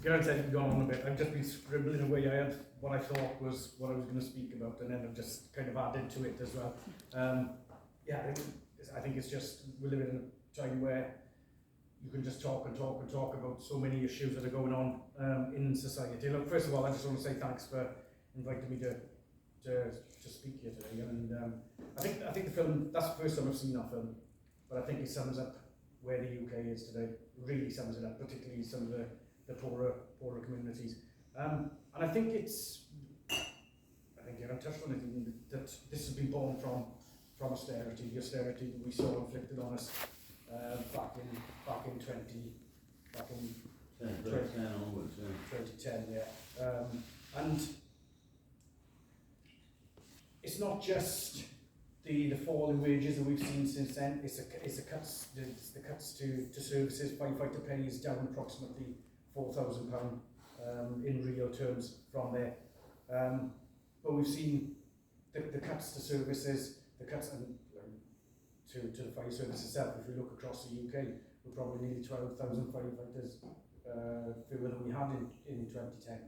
Gareth said he'd gone on a bit. I've just been scribbling away. I had what I thought was what I was going to speak about, and then I've just kind of added to it as well. Yeah, I think it's just, we're living in a time where you can just talk and talk and talk about so many issues that are going on in society. Look, first of all, I just want to say thanks for inviting me to speak here today. And I think the film, that's the first time I've seen our film, but I think it sums up where the UK is today. It really sums it up, particularly some of the poorer communities. And I think Aaron touched on it, that this has been born from austerity, the austerity that we saw inflicted on us back in 2010 onwards, 2010, yeah. And it's not just the fall in wages that we've seen since then. It's the cuts to services. Firefighter pay is down approximately £4,000 in real terms from there. But we've seen the cuts to services, the cuts to the fire service itself. If we look across the UK, we're probably nearly 12,000 firefighters fewer than we had in 2010.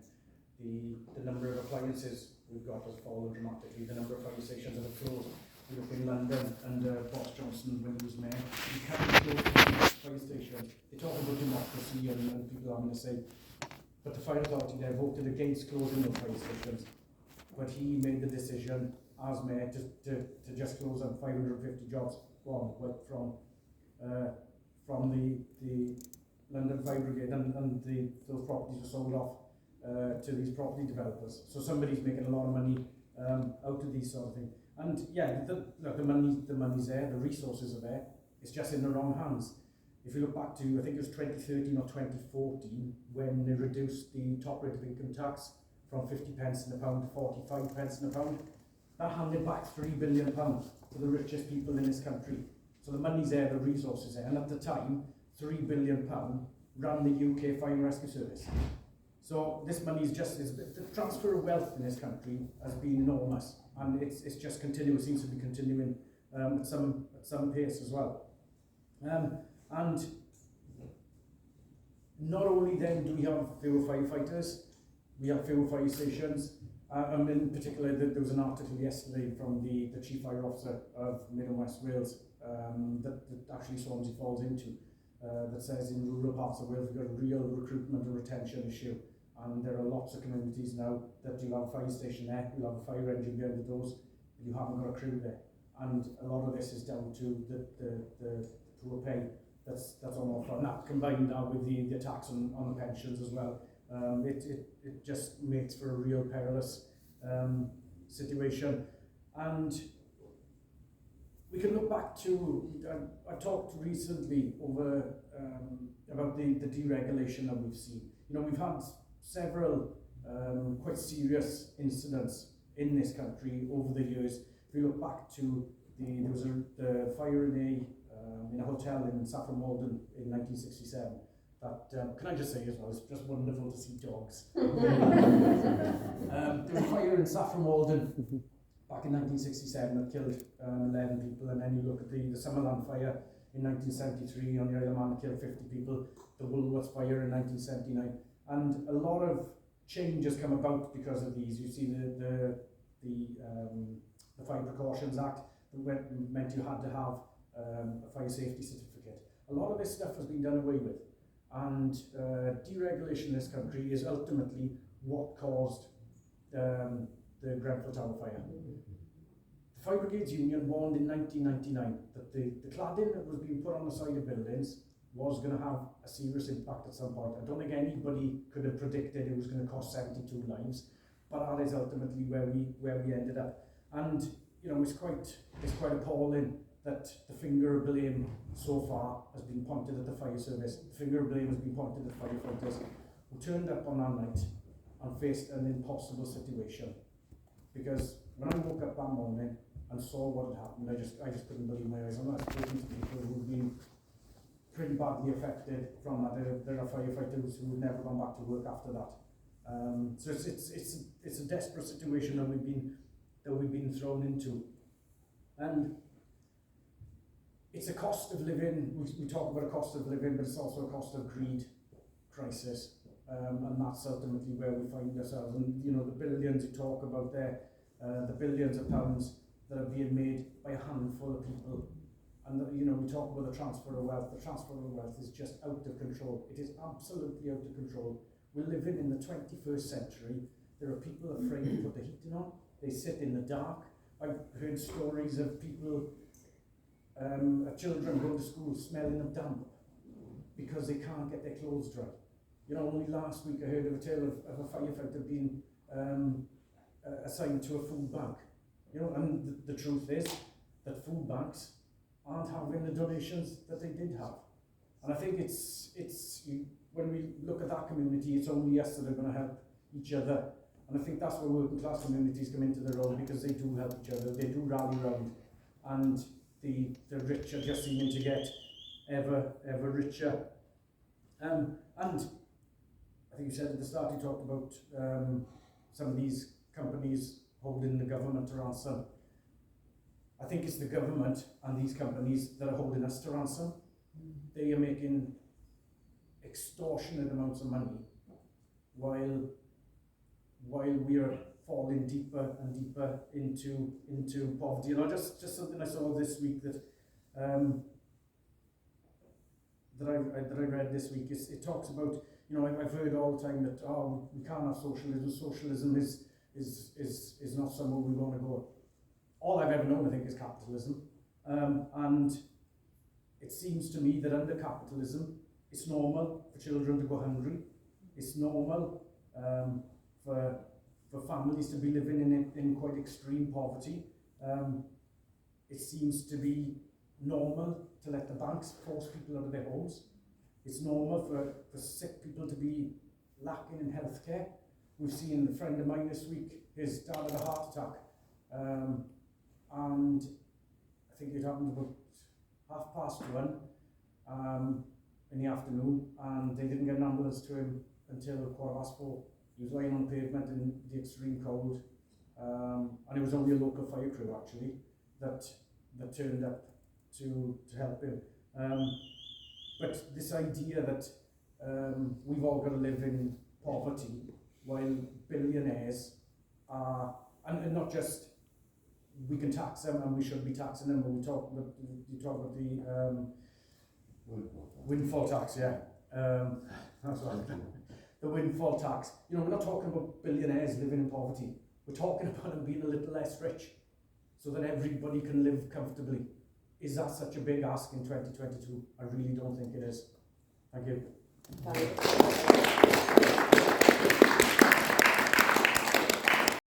The number of appliances we've got has fallen dramatically. The number of fire stations that have closed. We look in London under Boris Johnson when he was mayor. We can't close the fire station. They talk about democracy and people having a say, but the fire authority there voted against closing those fire stations. But he made the decision as mayor to just close on 550 jobs from the London Fire Brigade, and those properties were sold off to these property developers. So somebody's making a lot of money out of these sort of things. And yeah, the money's there, the resources are there. It's just in the wrong hands. If you look back to, I think it was 2013 or 2014, when they reduced the top rate of income tax from 50 pence in a pound to 45 pence in a pound, that handed back £3 billion to the richest people in this country. So the money's there, the resources there, and at the time, £3 billion ran the UK Fire and Rescue Service. So this money is the transfer of wealth in this country has been enormous, and it's just continuing, seems to be continuing at some pace as well. And not only then do we have fewer firefighters, we have fewer fire stations. In particular, there was an article yesterday from the Chief Fire Officer of Mid and West Wales that actually Swansea falls into, that says in rural parts of Wales we've got a real recruitment and retention issue, and there are lots of communities now that you have a fire station there, you have a fire engine behind the doors, but you haven't got a crew there. And a lot of this is down to the poor pay that's on offer, and that combined now with the attacks on the pensions as well. It just makes for a real perilous situation. And we can look back to, I talked recently about the deregulation that we've seen. You know, we've had several quite serious incidents in this country over the years. If we look back to there was the fire in a hotel in Saffron Walden in 1967. Can I just say as well, it's just wonderful to see dogs. There was a fire in Saffron Walden back in 1967 that killed 11 people, and then you look at the Summerland fire in 1973 on the Isle of Man that killed 50 people, the Woolworths fire in 1979, and a lot of change has come about because of these. You see the Fire Precautions Act that meant you had to have a fire safety certificate. A lot of this stuff has been done away with. And deregulation in this country is ultimately what caused the Grenfell Tower fire. The Fire Brigades Union warned in 1999 that the cladding that was being put on the side of buildings was going to have a serious impact at some point. I don't think anybody could have predicted it was going to cost 72 lives, but that is ultimately where we ended up. And you know, it's quite appalling that the finger of blame so far has been pointed at the fire service. The finger of blame has been pointed at firefighters who turned up on that night and faced an impossible situation. Because when I woke up that morning and saw what had happened, I just couldn't believe my eyes. I'm not speaking to people who've been pretty badly affected from that. There are firefighters who've never gone back to work after that. So it's a desperate situation that we've been thrown into. And it's a cost of living. We talk about a cost of living, but it's also a cost of greed crisis. and that's ultimately where we find ourselves. And you know, the billions you talk about there, the billions of pounds that are being made by a handful of people. And you know, we talk about the transfer of wealth. The transfer of wealth is just out of control. It is absolutely out of control. We're living in the 21st century. There are people afraid to put the heating on. They sit in the dark. I've heard stories of people, children going to school smelling of damp because they can't get their clothes dry. You know, only last week I heard of a tale of a firefighter being assigned to a food bank. You know, and the truth is that food banks aren't having the donations that they did have. And I think when we look at that community, it's only us that are going to help each other. And I think that's where working class communities come into their own, because they do help each other, they do rally round, and the rich are just seeming to get ever richer. And I think you said at the start, you talked about some of these companies holding the government to ransom. I think it's the government and these companies that are holding us to ransom. They are making extortionate amounts of money while we are falling deeper and deeper into poverty. And just something I saw this week that I read this week is it talks about, you know, I've heard all the time that we can't have socialism. Socialism is not somewhere we want to go. All I've ever known, I think, is capitalism, and it seems to me that under capitalism, it's normal for children to go hungry. It's normal for families to be living in quite extreme poverty. It seems to be normal to let the banks force people out of their homes. It's normal for sick people to be lacking in healthcare. We've seen a friend of mine this week, his dad had a heart attack, and I think it happened about 1:30 in the afternoon, and they didn't get an ambulance to him until 4:15. He was lying on pavement in the extreme cold, and it was only a local fire crew actually that turned up to help him. But this idea that we've all got to live in poverty while billionaires are, and not just we can tax them and we should be taxing them, but you talk about the windfall tax, yeah. That's right. The windfall tax. You know, we're not talking about billionaires living in poverty. We're talking about them being a little less rich so that everybody can live comfortably. Is that such a big ask in 2022? I really don't think it is. Thank you.